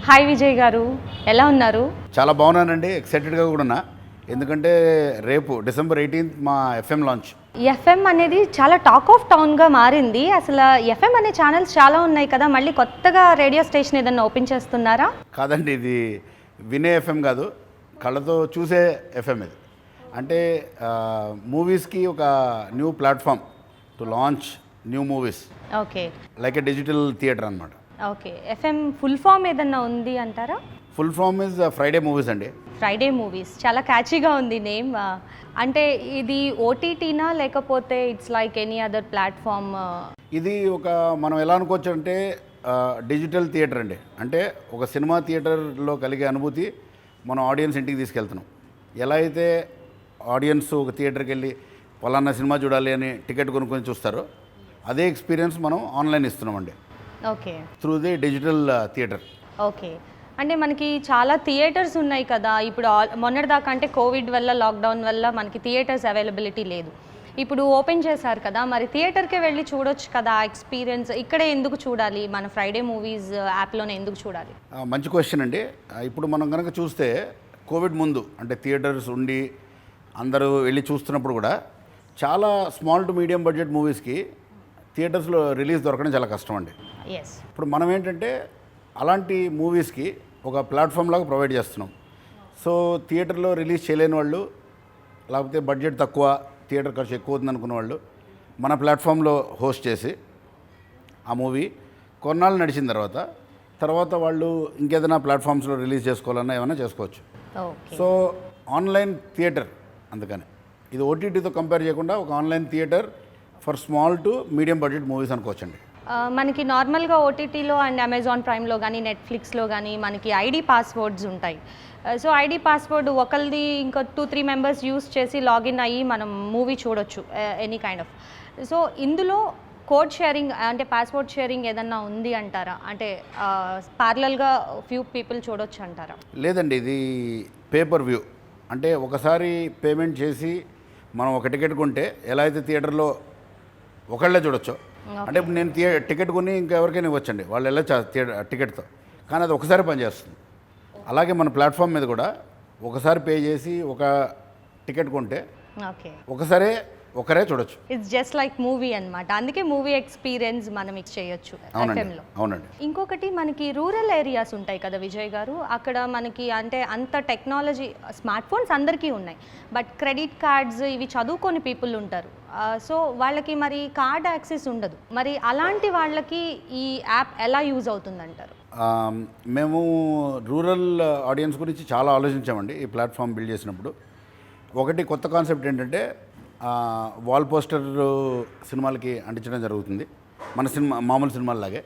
Hi Vijay గారు, ఎలా ఉన్నారు? చాలా బాగున్నానండి. ఎక్సైటెడ్గా కూడా ఉన్నా. ఎందుకంటే రేపు డిసెంబర్ 18th మా ఎఫ్ఎం లాంచ్. ఎఫ్ఎం అనేది చాలా టాక్ ఆఫ్ టౌన్గా మారింది. అసలు ఎఫ్ఎం అనే ఛానల్స్ చాలా ఉన్నాయి కదా, మళ్ళీ కొత్తగా రేడియో స్టేషన్ ఏదన్నా ఓపెన్ చేస్తున్నారా? కాదండి, ఇది వినే ఎఫ్ఎం కాదు, కళ్ళతో చూసే ఎఫ్ఎం ఇది. అంటే మూవీస్కి ఒక new platform to launch new movies, okay like a digital theatre అనమాట. ఓకే, ఎఫ్ఎం ఫుల్ ఫామ్ ఏదన్నా ఉంది అంటారా? Full form is Friday movies అండి. ఫ్రైడే మూవీస్ చాలా క్యాచీగా ఉంది నేమ్. అంటే ఇది ఓటీటీనా లేకపోతే it's like any other platform? ఇది ఒక మనం ఎలా అనుకోవచ్చు అంటే డిజిటల్ థియేటర్ అండి. అంటే ఒక సినిమా థియేటర్లో కలిగే అనుభూతి మనం ఆడియన్స్ ఇంటికి తీసుకెళ్తున్నాం. ఎలా అయితే ఆడియన్స్ ఒక థియేటర్కి వెళ్ళి పలానా సినిమా చూడాలి అని టికెట్ కొనుక్కొని చూస్తారో, అదే ఎక్స్పీరియన్స్ మనం ఆన్లైన్ ఇస్తున్నామండి, okay, through the digital theatre. Okay. అంటే మనకి చాలా థియేటర్స్ ఉన్నాయి కదా ఇప్పుడు. మొన్నటిదాకా అంటే కోవిడ్ వల్ల, లాక్డౌన్ వల్ల మనకి థియేటర్స్ అవైలబిలిటీ లేదు. ఇప్పుడు ఓపెన్ చేశారు కదా, మరి థియేటర్కే వెళ్ళి చూడొచ్చు కదా ఎక్స్పీరియన్స్. ఇక్కడే ఎందుకు చూడాలి? మన ఫ్రైడే మూవీస్ యాప్లోనే ఎందుకు చూడాలి? మంచి క్వశ్చన్ అండి. ఇప్పుడు మనం కనుక చూస్తే కోవిడ్ ముందు అంటే థియేటర్స్ ఉండి అందరూ వెళ్ళి చూస్తున్నప్పుడు కూడా చాలా స్మాల్ టు మీడియం బడ్జెట్ మూవీస్కి థియేటర్స్లో రిలీజ్ దొరకడం చాలా కష్టం అండి. ఎస్. ఇప్పుడు మనం ఏంటంటే అలాంటి మూవీస్కి ఒక ప్లాట్ఫామ్ లాగా ప్రొవైడ్ చేస్తున్నాం. సో థియేటర్లో రిలీజ్ చేయలేని వాళ్ళు, లేకపోతే బడ్జెట్ తక్కువ, థియేటర్ ఖర్చు ఎక్కువ అవుతుంది అనుకున్న వాళ్ళు మన ప్లాట్ఫామ్లో హోస్ట్ చేసి ఆ మూవీ కొన్నాళ్ళు నడిచిన తర్వాత వాళ్ళు ఇంకేదైనా ప్లాట్ఫామ్స్లో రిలీజ్ చేసుకోవాలన్నా ఏమైనా చేసుకోవచ్చు. సో ఆన్లైన్ థియేటర్, అందుకని ఇది ఓటీటీతో కంపేర్ చేయకుండా ఒక online theatre for small to medium budget movies అనుకోవచ్చండి. మనకి నార్మల్గా ఓటీటీలో అండ్ అమెజాన్ ప్రైమ్లో కానీ, నెట్ఫ్లిక్స్లో కానీ మనకి ఐడి పాస్వర్డ్స్ ఉంటాయి. సో ఐడి పాస్వర్డ్ ఒకరిది ఇంకా 2-3 మెంబర్స్ యూస్ చేసి లాగిన్ అయ్యి మనం మూవీ చూడొచ్చు, ఎనీ కైండ్ ఆఫ్. సో ఇందులో కోడ్ షేరింగ్ అంటే పాస్వర్డ్ షేరింగ్ ఏదన్నా ఉంది అంటారా? అంటే ప్యారలల్గా ఫ్యూ పీపుల్ చూడొచ్చు అంటారా? లేదండి, ఇది పేపర్ వ్యూ. అంటే ఒకసారి పేమెంట్ చేసి మనం ఒక టికెట్ కొంటే ఎలా అయితే థియేటర్లో ఒకళ్ళే చూడొచ్చు. అంటే ఇప్పుడు నేను టికెట్ కొని ఇంకెవరికైనా ఇవ్వచ్చండి, వాళ్ళు వెళ్ళొచ్చు టికెట్తో. కానీ అది ఒకసారి పనిచేస్తుంది. అలాగే మన ప్లాట్ఫామ్ మీద కూడా ఒకసారి పే చేసి ఒక టికెట్ కొంటే ఒకరే చూడొచ్చు. ఇట్స్ జస్ట్ లైక్ మూవీ అన్నమాట. అందుకే మూవీ ఎక్స్పీరియన్స్ మనం చేయొచ్చు ఎఫ్ఎంలో. అవునండి. ఇంకొకటి మనకి రూరల్ ఏరియాస్ ఉంటాయి కదా విజయ్ గారు, అక్కడ మనకి అంటే అంత టెక్నాలజీ, స్మార్ట్ ఫోన్స్ అందరికీ ఉన్నాయి, బట్ క్రెడిట్ కార్డ్స్ ఇవి చదువుకొని పీపుల్ ఉంటారు. సో వాళ్ళకి మరి కార్డ్ యాక్సెస్ ఉండదు. మరి అలాంటి వాళ్ళకి ఈ యాప్ ఎలా యూజ్ అవుతుందంటారు? మేము రూరల్ ఆడియన్స్ గురించి చాలా ఆలోచించామండి ఈ ప్లాట్ఫామ్ బిల్డ్ చేసినప్పుడు. ఒకటి కొత్త కాన్సెప్ట్ ఏంటంటే వాల్ పోస్టర్ సినిమాలకి అంటించడం జరుగుతుంది, మన సినిమా మామూలు సినిమాలాగే.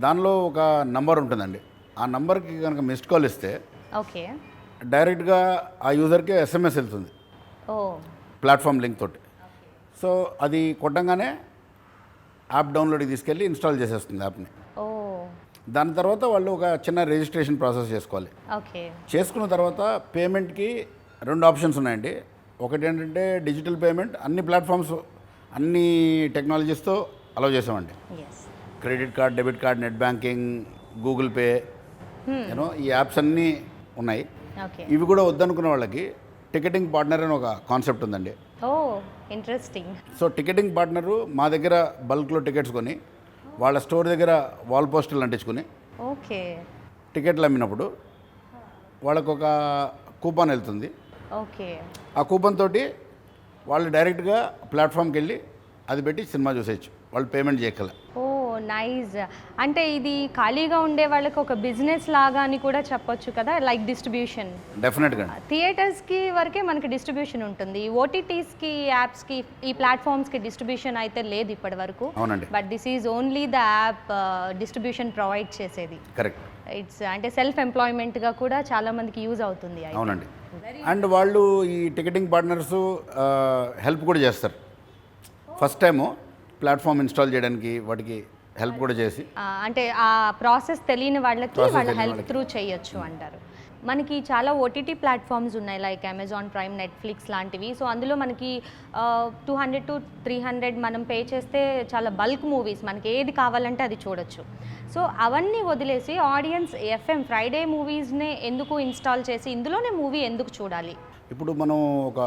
దానిలో ఒక నంబర్ ఉంటుందండి. ఆ నంబర్కి కనుక మిస్డ్ కాల్ ఇస్తే ఓకే, డైరెక్ట్గా ఆ యూజర్కి ఎస్ఎంఎస్ వెళ్తుంది ప్లాట్ఫామ్ లింక్ తోటి. సో అది కొట్టంగానే యాప్ డౌన్లోడ్కి తీసుకెళ్ళి ఇన్స్టాల్ చేసేస్తుంది యాప్ని. దాని తర్వాత వాళ్ళు ఒక చిన్న రిజిస్ట్రేషన్ ప్రాసెస్ చేసుకోవాలి. చేసుకున్న తర్వాత పేమెంట్కి 2 ఆప్షన్స్ ఉన్నాయండి. ఒకటి ఏంటంటే డిజిటల్ పేమెంట్, అన్ని ప్లాట్ఫామ్స్ అన్ని టెక్నాలజీస్తో అలౌ చేసామండి. Credit card, debit card, net banking, Google pay, ఈ యాప్స్ అన్నీ ఉన్నాయి. ఇవి కూడా వద్దనుకున్న వాళ్ళకి టికెటింగ్ పార్ట్నర్ అని ఒక కాన్సెప్ట్ ఉందండి. ఇంట్రెస్టింగ్. సో టికెటింగ్ పార్ట్నరు మా దగ్గర బల్క్లో టికెట్స్ కొని వాళ్ళ స్టోర్ దగ్గర వాల్ పోస్టర్లు అంటించుకొని టికెట్లు అమ్మినప్పుడు వాళ్ళకు ఒక కూపన్ వెళ్తుంది. ఆ కూపన్ తోటి వాళ్ళు డైరెక్ట్గా ప్లాట్ఫామ్కి వెళ్ళి అది పెట్టి సినిమా చూసేయచ్చు, వాళ్ళు పేమెంట్ చేయగల. నైస్. అంటే ఇది ఖాళీగా ఉండే వాళ్ళకి ఒక బిజినెస్ లాగా అని కూడా చెప్పొచ్చు కదా, లైక్ డిస్ట్రిబ్యూషన్. డెఫినెట్గా థియేటర్స్కి వరకే మనకి డిస్ట్రిబ్యూషన్ ఉంటుంది, ఓటీటీస్కి, యాప్స్కి, ఈ ప్లాట్ఫామ్స్కి డిస్ట్రిబ్యూషన్ అయితే లేదు ఇప్పటి వరకు. అవునండి. But this is only the app distribution provide చేసేది. కరెక్ట్. ఇట్స్ అంటే సెల్ఫ్ ఎంప్లాయ్మెంట్గా కూడా చాలా మందికి యూజ్ అవుతుంది. అవునండి. అండ్ వాళ్ళు ఈ టికెటింగ్ పార్ట్నర్స్ హెల్ప్ కూడా చేస్తారు. ఫస్ట్ టైము ప్లాట్ఫామ్ ఇన్స్టాల్ చేయడానికి వాటికి హెల్ప్ కూడా చేసి, అంటే ఆ ప్రాసెస్ తెలియని వాళ్ళకి వాళ్ళ హెల్ప్ త్రూ చేయొచ్చు అంటారు. మనకి చాలా ఓటీటీ ప్లాట్ఫామ్స్ ఉన్నాయి లైక్ అమెజాన్ ప్రైమ్, నెట్ఫ్లిక్స్ లాంటివి. సో అందులో మనకి 200 to 300 మనం పే చేస్తే చాలా బల్క్ మూవీస్ మనకి ఏది కావాలంటే అది చూడొచ్చు. సో అవన్నీ వదిలేసి ఆడియన్స్ ఎఫ్ఎం ఫ్రైడే మూవీస్నే ఎందుకు ఇన్స్టాల్ చేసి ఇందులోనే మూవీ ఎందుకు చూడాలి? ఇప్పుడు మనం ఒక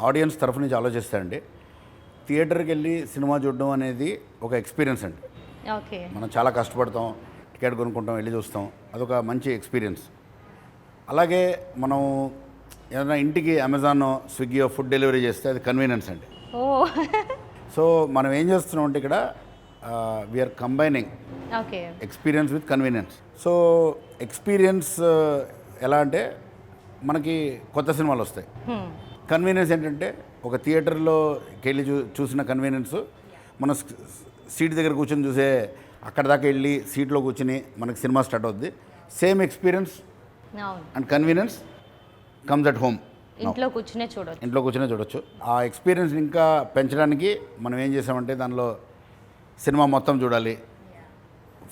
ఆడియన్స్ తరఫు నుంచి ఆలోచిస్తే అండి, థియేటర్కి వెళ్ళి సినిమా చూడడం అనేది ఒక ఎక్స్పీరియన్స్ అండి. ఓకే. మనం చాలా కష్టపడతాం, టికెట్ కొనుక్కుంటాం, వెళ్ళి చూస్తాం, అదొక మంచి ఎక్స్పీరియన్స్. అలాగే మనం ఏదైనా ఇంటికి అమెజాన్, స్విగ్గీ ఫుడ్ డెలివరీ చేస్తే అది కన్వీనియన్స్ అండి. ఓ సో మనం ఏం చేస్తున్నాం అంటే ఇక్కడ we are combining okay experience with convenience. So experience ఎలా అంటే మనకి కొత్త సినిమాలు వస్తాయి. కన్వీనియన్స్ ఏంటంటే ఒక థియేటర్లోకి వెళ్ళి చూసిన కన్వీనియన్స్ మన సీట్ దగ్గర కూర్చొని చూసే, అక్కడ దాకా వెళ్ళి సీట్లో కూర్చుని మనకి సినిమా స్టార్ట్ అవుద్ది. Same experience and convenience comes at home. ఇంట్లో కూర్చునే చూడొచ్చు. ఆ ఎక్స్పీరియన్స్ ఇంకా పెంచడానికి మనం ఏం చేసామంటే దానిలో సినిమా మొత్తం చూడాలి,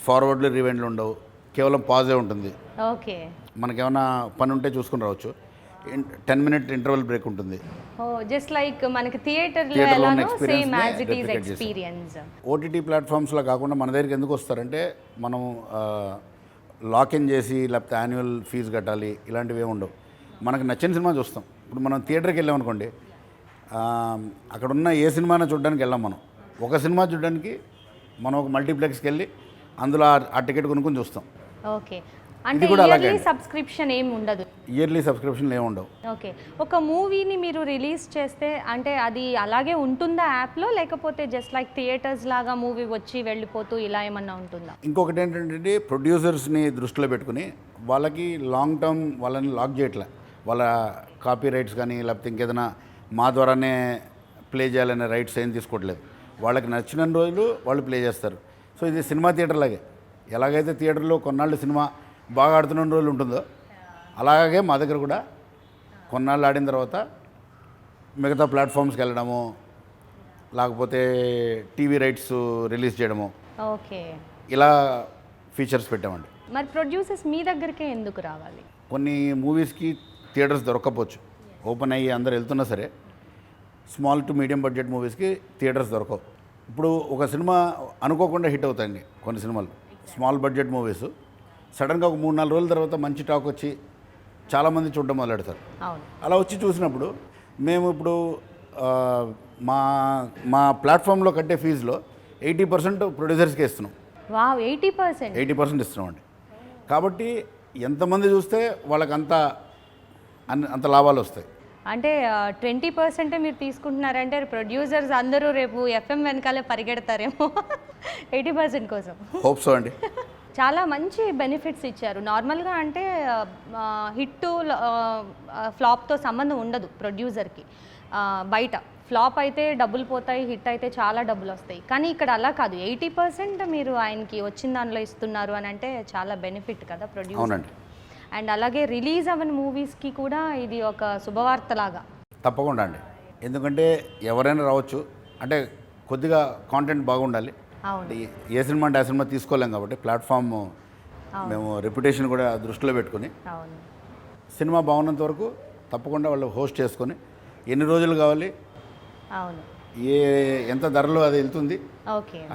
ఫార్వర్డ్లు రివైండ్లు ఉండవు, కేవలం పాజే ఉంటుంది. ఓకే. మనకేమైనా పని ఉంటే చూసుకుని రావచ్చు. 10 minute ఇంటర్వల్ బ్రేక్ ఉంటుంది. జస్ట్ లైక్ మనకి థియేటర్లో same as it is experience. OTT ప్లాట్ఫామ్స్లో కాకుండా మన దగ్గరికి ఎందుకు వస్తారంటే మనం లాక్ఇన్ చేసి లేకపోతే యాన్యువల్ ఫీజు కట్టాలి ఇలాంటివి ఏమి ఉండవు. మనకు నచ్చిన సినిమా చూస్తాం. ఇప్పుడు మనం థియేటర్కి వెళ్ళామనుకోండి, అక్కడ ఉన్న ఏ సినిమానా చూడడానికి వెళ్ళాం. మనం ఒక సినిమా చూడడానికి మనం ఒక మల్టీప్లెక్స్కి వెళ్ళి అందులో ఆ టికెట్ కొనుక్కొని చూస్తాం. ఓకే. అంటే ఇయర్లీ సబ్స్క్రిప్షన్ ఏమి ఉండదు? ఇయర్లీ సబ్స్క్రిప్షన్ ఏమి ఉండవు. ఓకే. ఒక మూవీని మీరు రిలీజ్ చేస్తే అంటే అది అలాగే ఉంటుందా యాప్లో, లేకపోతే జస్ట్ లైక్ థియేటర్స్ లాగా మూవీ వచ్చి వెళ్ళిపోతూ ఇలా ఏమన్నా ఉంటుందా? ఇంకొకటి ఏంటంటే ప్రొడ్యూసర్స్ని దృష్టిలో పెట్టుకుని వాళ్ళకి లాంగ్ టర్మ్ వాళ్ళని లాక్ చేయట్లే. వాళ్ళ కాపీ రైట్స్ కానీ లేకపోతే ఇంకేదైనా మా ద్వారానే ప్లే చేయాలనే రైట్స్ ఏం తీసుకోవట్లేదు. వాళ్ళకి నచ్చిన రోజులు వాళ్ళు ప్లే చేస్తారు. సో ఇది సినిమా థియేటర్ లాగే, ఎలాగైతే థియేటర్లో కొన్నాళ్ళు సినిమా బాగా ఆడుతున్న రోజులు ఉంటుందో అలాగే మా దగ్గర కూడా కొన్నాళ్ళు ఆడిన తర్వాత మిగతా ప్లాట్ఫామ్స్కి వెళ్ళడము, లేకపోతే టీవీ రైట్స్ రిలీజ్ చేయడము, ఓకే, ఇలా ఫీచర్స్ పెట్టామండి. మరి ప్రొడ్యూసర్స్ మీ దగ్గరికే ఎందుకు రావాలి? కొన్ని మూవీస్కి థియేటర్స్ దొరకకపోవచ్చు, ఓపెన్ అయ్యి అందరు వెళ్తున్నా సరే. స్మాల్ టు మీడియం బడ్జెట్ మూవీస్కి థియేటర్స్ దొరకవు. ఇప్పుడు ఒక సినిమా అనుకోకుండా హిట్ అవుతాయండి కొన్ని సినిమాలు, స్మాల్ బడ్జెట్ మూవీస్. సడన్గా ఒక 3-4 రోజుల తర్వాత మంచి టాక్ వచ్చి చాలామంది చూడడం మొదలెడతారు. అలా వచ్చి చూసినప్పుడు మేము ఇప్పుడు మా ప్లాట్ఫామ్లో కట్టే ఫీజులో 80% ప్రొడ్యూసర్స్కి ఇస్తున్నాం. 80% ఇస్తున్నామండి. కాబట్టి ఎంతమంది చూస్తే వాళ్ళకి అంత లాభాలు వస్తాయి. అంటే 20% మీరు తీసుకుంటున్నారంటే ప్రొడ్యూసర్స్ అందరూ రేపు ఎఫ్ఎం వెనకాలే పరిగెడతారేమో 80% కోసం. హోప్ సో అండి. చాలా మంచి బెనిఫిట్స్ ఇచ్చారు. నార్మల్గా అంటే హిట్ ఫ్లాప్తో సంబంధం ఉండదు ప్రొడ్యూసర్కి. బయట ఫ్లాప్ అయితే డబ్బులు పోతాయి, హిట్ అయితే చాలా డబ్బులు వస్తాయి. కానీ ఇక్కడ అలా కాదు, 80% మీరు ఆయనకి వచ్చిన దానిలో ఇస్తున్నారు అని అంటే చాలా బెనిఫిట్ కదా ప్రొడ్యూసర్. అండ్ అలాగే రిలీజ్ అవ్వని మూవీస్కి కూడా ఇది ఒక శుభవార్తలాగా. తప్పకుండా అండి, ఎందుకంటే ఎవరైనా రావచ్చు. అంటే కొద్దిగా కాంటెంట్ బాగుండాలి. ఏ సినిమా అంటే ఆ సినిమా తీసుకోలేం కాబట్టి ప్లాట్ఫామ్ మేము రెప్యుటేషన్ కూడా దృష్టిలో పెట్టుకుని సినిమా బాగున్నంత వరకు తప్పకుండా వాళ్ళు హోస్ట్ చేసుకొని ఎన్ని రోజులు కావాలి, ఎంత ధరలో అది వెళ్తుంది,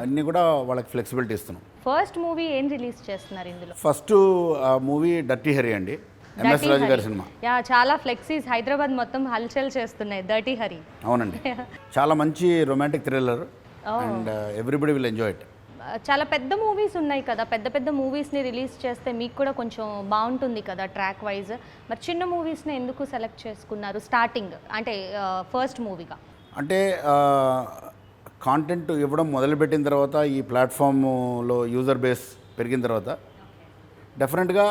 అన్నీ కూడా వాళ్ళకి ఫ్లెక్సిబిలిటీ ఇస్తున్నాం. ఫస్ట్ మూవీ ఏం రిలీజ్ చేస్తున్నారు ఇందులో? ఫస్ట్ మూవీ డర్టీ హరి అండి, ఎంఎస్ రాజు గారి సినిమా. చాలా ఫ్లెక్సీస్ హైదరాబాద్ మొత్తం హల్చల్ చేస్తున్నాయి డర్టీ హరి. అవునండి, చాలా మంచి romantic thriller and everybody will enjoy it. చాలా పెద్ద మూవీస్ ఉన్నాయి కదా, పెద్ద మూవీస్ని రిలీజ్ చేస్తే మీకు కూడా కొంచెం బాగుంటుంది కదా ట్రాక్ వైజ్. మరి చిన్న మూవీస్ని ఎందుకు సెలెక్ట్ చేసుకున్నారు స్టార్టింగ్ అంటే ఫస్ట్ మూవీగా? అంటే కాంటెంట్ ఇవ్వడం మొదలుపెట్టిన తర్వాత ఈ ప్లాట్ఫామ్లో యూజర్ బేస్ పెరిగిన తర్వాత డెఫినెట్గా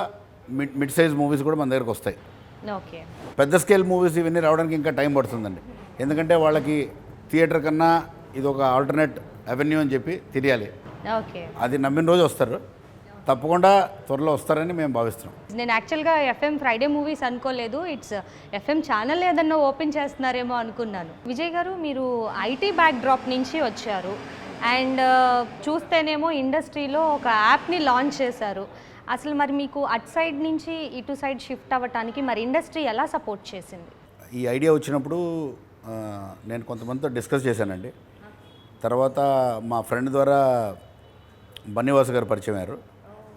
మిడ్ సైజ్ మూవీస్ కూడా మన దగ్గరకు వస్తాయి. ఓకే. పెద్ద స్కేల్ మూవీస్ ఇవన్నీ రావడానికి ఇంకా టైం పడుతుందండి. ఎందుకంటే వాళ్ళకి థియేటర్ కన్నా ఇది ఒక ఆల్టర్నేట్ అవెన్యూ అని చెప్పి తెలియాలి. ఓకే. అది నమ్మిన రోజు వస్తారు, తప్పకుండా త్వరలో వస్తారని మేము భావిస్తున్నాం. నేను యాక్చువల్గా ఎఫ్ఎం ఫ్రైడే మూవీస్ అనుకోలేదు, ఇట్స్ ఎఫ్ఎం ఛానల్ ఏదన్నా ఓపెన్ చేస్తున్నారేమో అనుకున్నాను. విజయ్ గారు, మీరు ఐటీ బ్యాక్ డ్రాప్ నుంచి వచ్చారు అండ్ చూస్తేనేమో ఇండస్ట్రీలో ఒక యాప్ని లాంచ్ చేశారు. అసలు మరి మీకు అటు సైడ్ నుంచి ఇటు సైడ్ షిఫ్ట్ అవ్వటానికి మరి ఇండస్ట్రీ ఎలా సపోర్ట్ చేసింది? ఈ ఐడియా వచ్చినప్పుడు నేను కొంతమందితో డిస్కస్ చేశానండి. తర్వాత మా ఫ్రెండ్ ద్వారా బన్నీవాసు గారు పరిచయం అయ్యారు.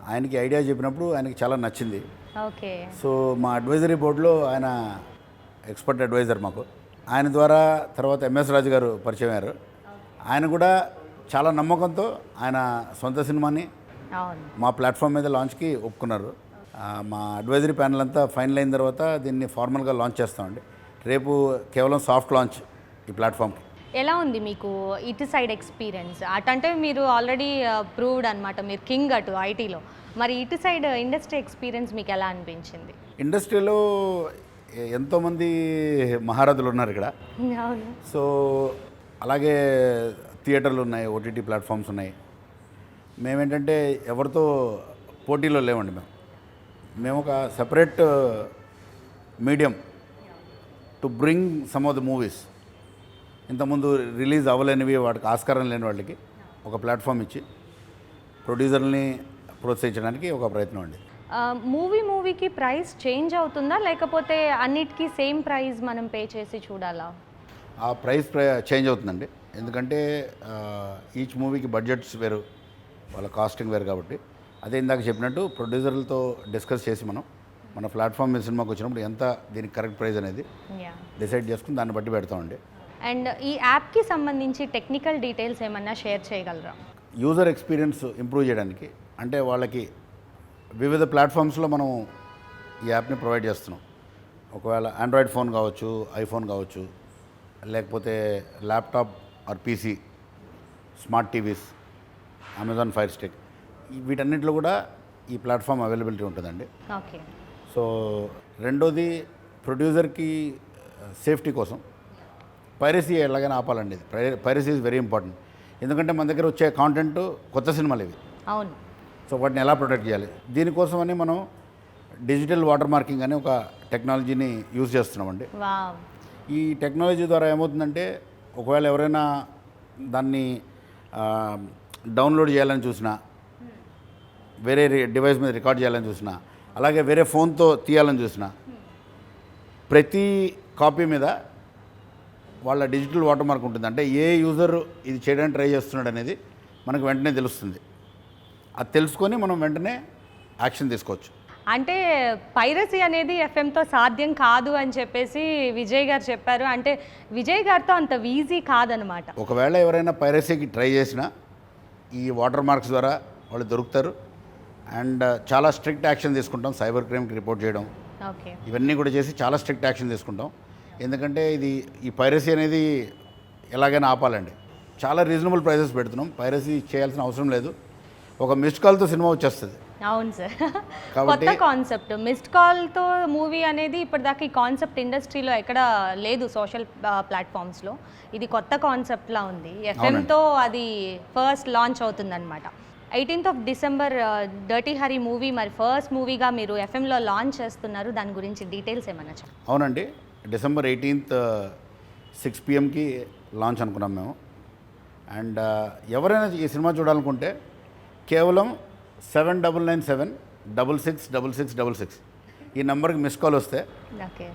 ఆయనకి ఐడియా చెప్పినప్పుడు ఆయనకి చాలా నచ్చింది. ఓకే. సో మా అడ్వైజరీ బోర్డులో ఆయన ఎక్స్పర్ట్ అడ్వైజర్ మాకు. ఆయన ద్వారా తర్వాత ఎంఎస్ రాజు గారు పరిచయం అయ్యారు. ఆయన కూడా చాలా నమ్మకంతో ఆయన సొంత సినిమాని అవును. మా ప్లాట్ఫామ్ మీద లాంచ్కి ఒప్పుకున్నారు. మా అడ్వైజరీ ప్యానల్ అంతా ఫైనల్ అయిన తర్వాత దీన్ని ఫార్మల్గా లాంచ్ చేస్తామండి. రేపు కేవలం సాఫ్ట్ లాంచ్ ఈ ప్లాట్ఫామ్కి. ఎలా ఉంది మీకు ఇటు సైడ్ ఎక్స్పీరియన్స్? అటంటే మీరు ఆల్రెడీ ప్రూవ్డ్ అనమాట, మీరు కింగ్ అటు ఐటీలో. మరి ఇటు సైడ్ ఇండస్ట్రీ ఎక్స్పీరియన్స్ మీకు ఎలా అనిపించింది? ఇండస్ట్రీలో ఎంతోమంది మహారథులు ఉన్నారు ఇక్కడ. అవును. సో అలాగే థియేటర్లు ఉన్నాయి, ఓటీటీ ప్లాట్ఫామ్స్ ఉన్నాయి. మేమేంటంటే ఎవరితో పోటీలో లేవండి. మేము ఒక separate medium to bring some of the movies. ఇంతకుముందు రిలీజ్ అవ్వలేనివి, వాటికి ఆస్కారం లేని వాళ్ళకి ఒక ప్లాట్ఫామ్ ఇచ్చి ప్రొడ్యూసర్ని ప్రోత్సహించడానికి ఒక ప్రయత్నం అండి. మూవీకి ప్రైస్ చేంజ్ అవుతుందా, లేకపోతే అన్నిటికీ సేమ్ ప్రైస్ మనం పే చేసి చూడాలా? ఆ ప్రైస్ చేంజ్ అవుతుందండి. ఎందుకంటే ఈచ్ మూవీకి బడ్జెట్స్ వేరు, వాళ్ళ కాస్టింగ్ వేరు. కాబట్టి అదే ఇందాక చెప్పినట్టు ప్రొడ్యూసర్లతో డిస్కస్ చేసి మన ప్లాట్ఫామ్ మీద సినిమాకి వచ్చినప్పుడు ఎంత దీనికి కరెక్ట్ ప్రైస్ అనేది డిసైడ్ చేసుకుని దాన్ని బట్టి పెడతామండి. అండ్ ఈ యాప్కి సంబంధించి టెక్నికల్ డీటెయిల్స్ ఏమన్నా షేర్ చేయగలరా? యూజర్ ఎక్స్పీరియన్స్ ఇంప్రూవ్ చేయడానికి, అంటే వాళ్ళకి వివిధ ప్లాట్ఫామ్స్లో మనం ఈ యాప్ని ప్రొవైడ్ చేస్తున్నాం. ఒకవేళ ఆండ్రాయిడ్ ఫోన్ కావచ్చు, ఐఫోన్ కావచ్చు, లేకపోతే laptop or PC, smart TVs, Amazon Fire Stick, వీటన్నిటిలో కూడా ఈ ప్లాట్ఫామ్ అవైలబిలిటీ ఉంటుందండి. ఓకే. సో రెండోది ప్రొడ్యూసర్కి సేఫ్టీ కోసం పైరసీ ఎలాగైనా ఆపాలండి. Piracy is very important. ఎందుకంటే మన దగ్గర వచ్చే కాంటెంట్ కొత్త సినిమాలు ఇవి. అవును. సో వాటిని ఎలా ప్రొటెక్ట్ చేయాలి, దీనికోసమని మనం డిజిటల్ వాటర్ మార్కింగ్ అనే ఒక టెక్నాలజీని యూజ్ చేస్తున్నామండి. వావ్. ఈ టెక్నాలజీ ద్వారా ఏమవుతుందంటే ఒకవేళ ఎవరైనా దాన్ని డౌన్లోడ్ చేయాలని చూసినా, వేరే డివైస్ మీద రికార్డ్ చేయాలని చూసినా, అలాగే వేరే ఫోన్తో తీయాలని చూసినా, ప్రతి కాపీ మీద వాళ్ళ డిజిటల్ వాటర్ మార్క్ ఉంటుంది. అంటే ఏ యూజర్ ఇది చేయడానికి ట్రై చేస్తున్నాడు అనేది మనకు వెంటనే తెలుస్తుంది. అది తెలుసుకొని మనం వెంటనే యాక్షన్ తీసుకోవచ్చు. అంటే పైరసీ అనేది ఎఫ్ఎంతో సాధ్యం కాదు అని చెప్పేసి విజయ్ గారు చెప్పారు. అంటే విజయ్ గారితో అంత ఈజీ కాదనమాట. ఒకవేళ ఎవరైనా పైరసీకి ట్రై చేసినా ఈ వాటర్ మార్క్స్ ద్వారా వాళ్ళు దొరుకుతారు. అండ్ చాలా స్ట్రిక్ట్ యాక్షన్ తీసుకుంటాం. సైబర్ క్రైమ్కి రిపోర్ట్ చేయడం, ఓకే, ఇవన్నీ కూడా చేసి చాలా స్ట్రిక్ట్ యాక్షన్ తీసుకుంటాం. ఎందుకంటే ఈ పైరసీ అనేది ఎలాగైనా ఆపాలండి. చాలా రీజనబుల్ ప్రైసెస్ పెడుతున్నాం. పైరసీ చేయాల్సిన అవసరం లేదు. ఒక మిస్డ్ కాల్తో సినిమా వచ్చేస్తుంది. అవును సార్. కాబట్టి కొత్త కాన్సెప్ట్ మిస్డ్ కాల్తో మూవీ అనేది ఇప్పటిదాకా ఈ కాన్సెప్ట్ ఇండస్ట్రీలో ఎక్కడ లేదు, సోషల్ ప్లాట్ఫామ్స్లో. ఇది కొత్త కాన్సెప్ట్లా ఉంది. ఎఫ్ఎంతో అది ఫస్ట్ లాంచ్ అవుతుందన్నమాట. 18th of December dirty Hari movie మరి ఫస్ట్ మూవీగా మీరు ఎఫ్ఎంలో లాంచ్ చేస్తున్నారు. దాని గురించి డీటెయిల్స్ ఏమన్నా చెప్పండి. అవునండి, December 18th 6 PM లాంచ్ అనుకున్నాం మేము. అండ్ ఎవరైనా ఈ సినిమా చూడాలనుకుంటే కేవలం 7997666666 ఈ నెంబర్కి మిస్ కాల్ వస్తే ఓకే,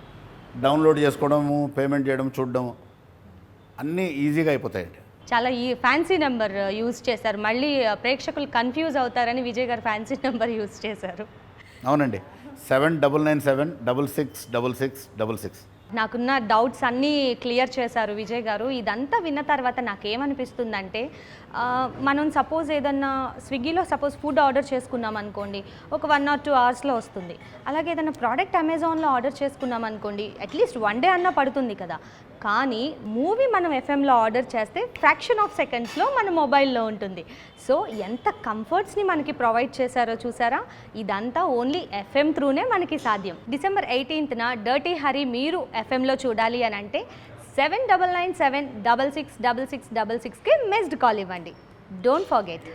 డౌన్లోడ్ చేసుకోవడము, పేమెంట్ చేయడం, చూడడం అన్నీ ఈజీగా అయిపోతాయండి. చాలా ఈ ఫ్యాన్సీ నెంబర్ యూజ్ చేశారు. మళ్ళీ ప్రేక్షకులు కన్ఫ్యూజ్ అవుతారని విజయ్ గారు ఫ్యాన్సీ నెంబర్ యూజ్ చేశారు. అవునండి, 7997666666. నాకున్న డౌట్స్ అన్నీ క్లియర్ చేశారు విజయ్ గారు. ఇదంతా విన్న తర్వాత నాకేమనిపిస్తుందంటే, మనం సపోజ్ ఏదన్నా స్విగ్గీలో సపోజ్ ఫుడ్ ఆర్డర్ చేసుకున్నాం అనుకోండి, ఒక 1 or 2 అవర్స్లో వస్తుంది. అలాగే ఏదైనా ప్రోడక్ట్ అమెజాన్లో ఆర్డర్ చేసుకున్నాం అనుకోండి, అట్లీస్ట్ 1 day అన్నా పడుతుంది కదా. కానీ మూవీ మనం ఎఫ్ఎంలో ఆర్డర్ చేస్తే ఫ్రాక్షన్ ఆఫ్ సెకండ్స్లో మన మొబైల్లో ఉంటుంది. సో ఎంత కంఫర్ట్స్ని మనకి ప్రొవైడ్ చేశారో చూసారా. ఇదంతా ఓన్లీ ఎఫ్ఎం త్రూనే మనకి సాధ్యం. December 18th డర్టీ హరి మీరు ఎఫ్ఎంలో చూడాలి అని అంటే 7997666666కి మిస్డ్ కాల్ ఇవ్వండి. Don't forget.